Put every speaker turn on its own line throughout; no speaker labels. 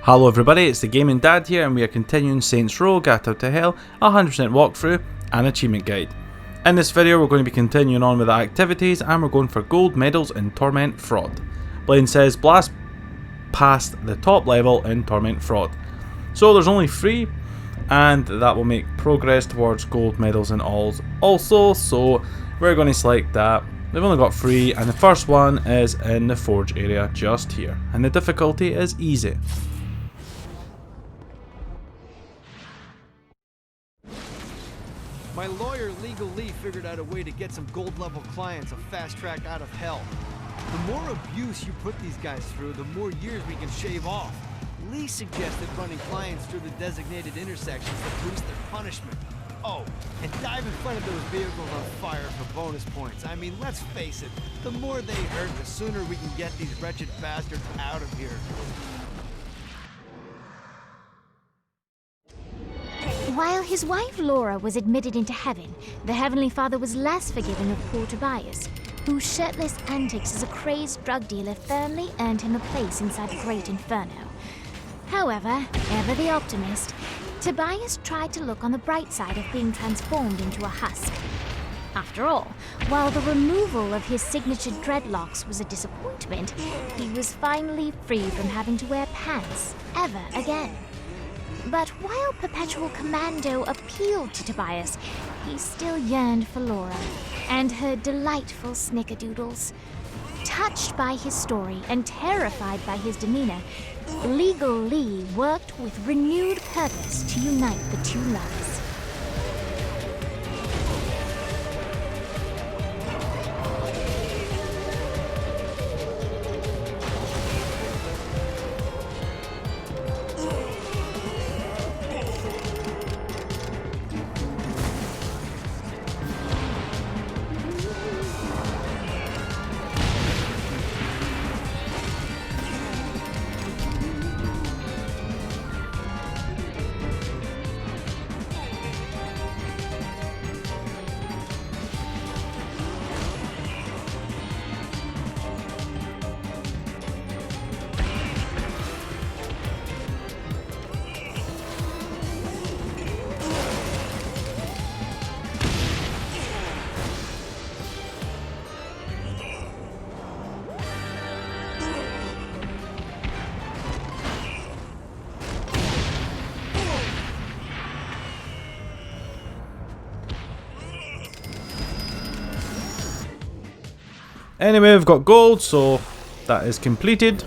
Hello everybody, it's the Gaming Dad here and we are continuing Saints Row, Gat Out of Hell, 100% walkthrough and achievement guide. In this video we're going to be continuing on with the activities and we're going for gold medals in Torment Fraud. Blaine says blast past the top level in Torment Fraud. So there's only 3 and that will make progress towards gold medals in alls also, so we're going to select that. We've only got 3 and the first one is in the forge area just here and the difficulty is easy.
My lawyer, Legal Lee, figured out a way to get some gold-level clients a fast track out of hell. The more abuse you put these guys through, the more years we can shave off. Lee suggested running clients through the designated intersections to boost their punishment. Oh, and dive in front of those vehicles on fire for bonus points. I mean, let's face it, the more they hurt, the sooner we can get these wretched bastards out of here.
While his wife Laura was admitted into heaven, the Heavenly Father was less forgiving of poor Tobias, whose shirtless antics as a crazed drug dealer firmly earned him a place inside the Great Inferno. However, ever the optimist, Tobias tried to look on the bright side of being transformed into a husk. After all, while the removal of his signature dreadlocks was a disappointment, he was finally free from having to wear pants ever again. But while Perpetual Commando appealed to Tobias, he still yearned for Laura and her delightful snickerdoodles. Touched by his story and terrified by his demeanor, Legal Lee worked with renewed purpose to unite the two lovers.
Anyway, we've got gold, so that is completed.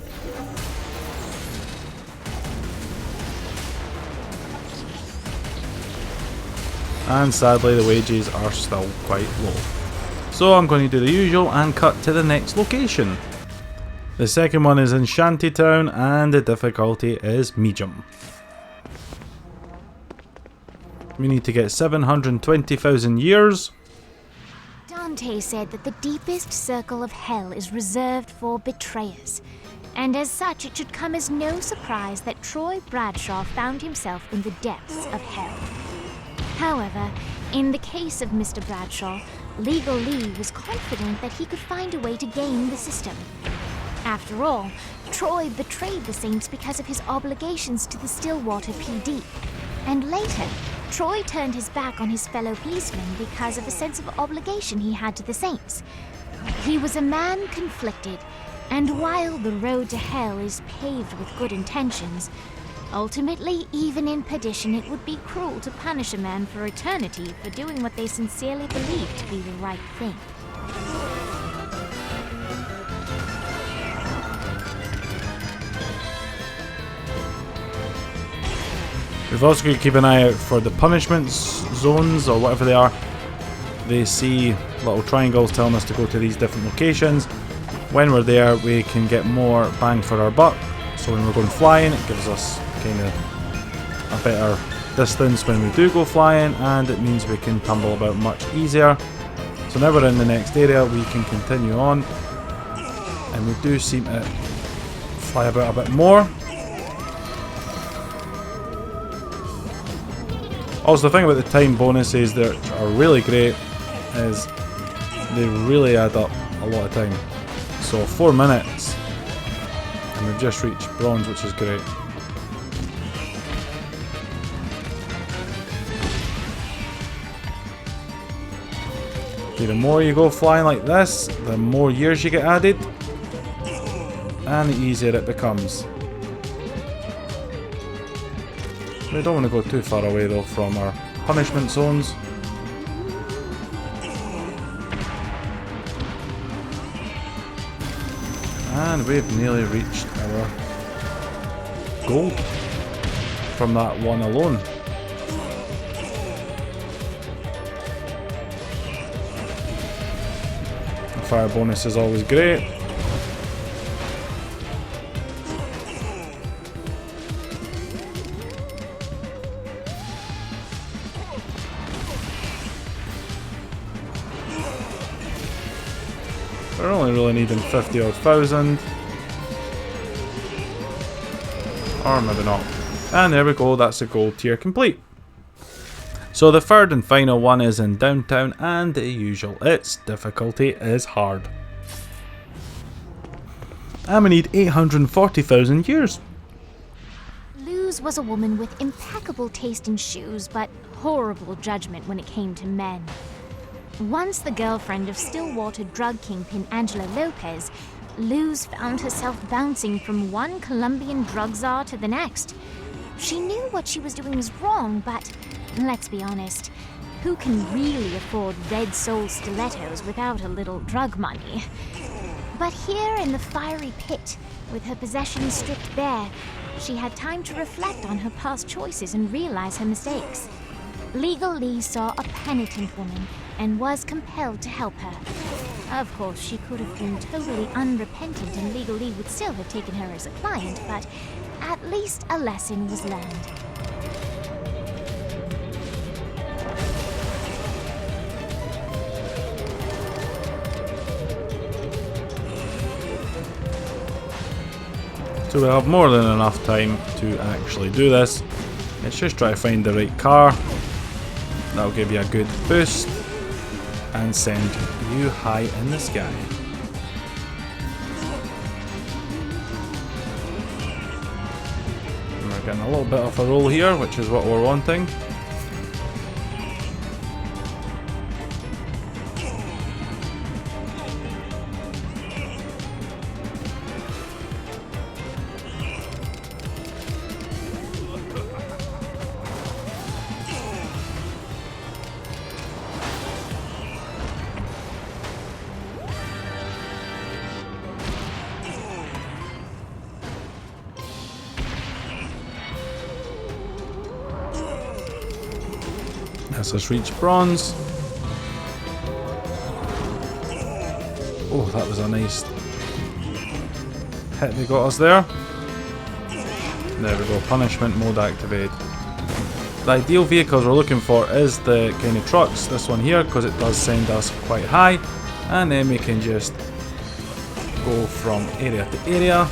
And sadly the wages are still quite low. So I'm going to do the usual and cut to the next location. The second one is in Shantytown and the difficulty is medium. We need to get 720,000 years.
Dante said that the deepest circle of hell is reserved for betrayers, and as such it should come as no surprise that Troy Bradshaw found himself in the depths of hell. However, in the case of Mr. Bradshaw, Legal Lee was confident that he could find a way to game the system. After all, Troy betrayed the Saints because of his obligations to the Stillwater PD, and later, Troy turned his back on his fellow policemen because of a sense of obligation he had to the Saints. He was a man conflicted, and while the road to hell is paved with good intentions, ultimately, even in perdition, it would be cruel to punish a man for eternity for doing what they sincerely believe to be the right thing.
We've also got to keep an eye out for the punishment zones or whatever they are. They see little triangles telling us to go to these different locations. When we're there we can get more bang for our buck. So when we're going flying it gives us kind of a better distance when we do go flying, and it means we can tumble about much easier. So now we're in the next area, we can continue on and we do seem to fly about a bit more. Also, the thing about the time bonuses that are really great is they really add up a lot of time. So 4 minutes and we've just reached bronze, which is great. Okay, the more you go flying like this, the more years you get added, and the easier it becomes. We don't want to go too far away though from our punishment zones. And we've nearly reached our goal from that one alone. The fire bonus is always great. We're only really needing 50 odd thousand. Or maybe not. And there we go, that's the gold tier complete. So the third and final one is in downtown, and the usual, its difficulty is hard. And we need 840,000 years.
Luz was a woman with impeccable taste in shoes, but horrible judgment when it came to men. Once the girlfriend of Stillwater drug kingpin Angela Lopez, Luz found herself bouncing from one Colombian drug czar to the next. She knew what she was doing was wrong, but let's be honest, who can really afford red sole stilettos without a little drug money? But here in the fiery pit, with her possessions stripped bare, she had time to reflect on her past choices and realize her mistakes. Legal Lee saw a penitent woman and was compelled to help her. Of course, she could have been totally unrepentant and Legal Lee would still have taken her as a client, but at least a lesson was learned.
So we have more than enough time to actually do this. Let's just try to find the right car. That'll give you a good boost and send you high in the sky. And we're getting a little bit of a roll here, which is what we're wanting. Let's just reach bronze. Oh, that was a nice hit they got us there. There we go, punishment mode activated. The ideal vehicles we're looking for is the kind of trucks, this one here, because it does send us quite high, and then we can just go from area to area.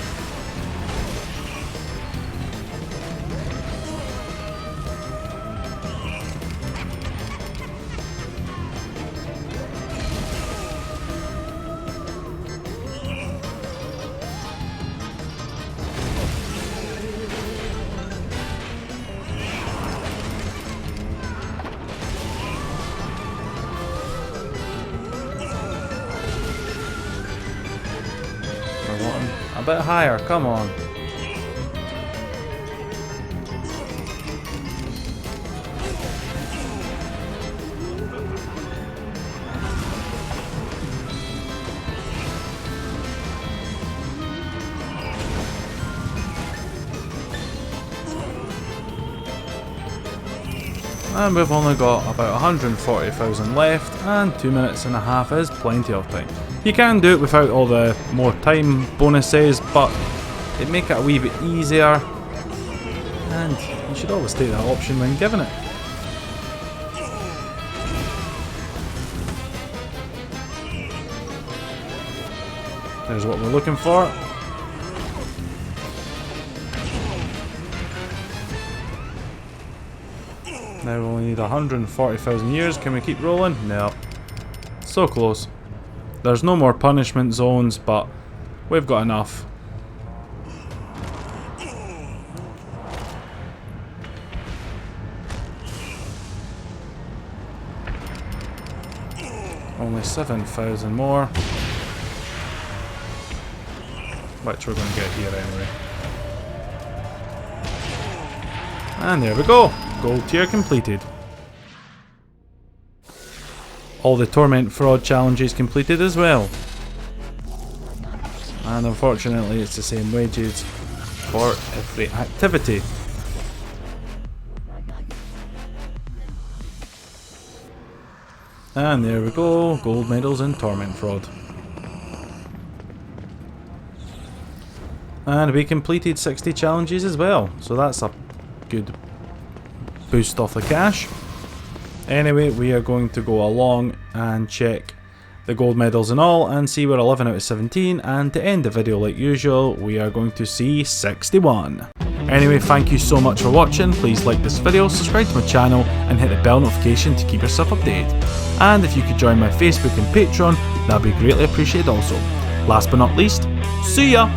A bit higher, come on. And we've only got about 140,000 left, and 2 minutes and a half is plenty of time. You can do it without all the more time bonuses, but it'd make it a wee bit easier, and you should always take that option when given it. There's what we're looking for. Now we only need 140,000 years. Can we keep rolling? No. So close. There's no more punishment zones, but we've got enough. Only 7,000 more. Which we're going to get here anyway. And there we go. Gold tier completed. All the Torment Fraud challenges completed as well. And unfortunately it's the same wages for every activity. And there we go, gold medals in Torment Fraud. And we completed 60 challenges as well, so that's a good boost off the cash. Anyway, we are going to go along and check the gold medals and all and see we're 11 out of 17, and to end the video like usual we are going to see 61. Anyway, thank you so much for watching. Please like this video, subscribe to my channel and hit the bell notification to keep yourself updated. And if you could join my Facebook and Patreon, that would be greatly appreciated also. Last but not least, see ya!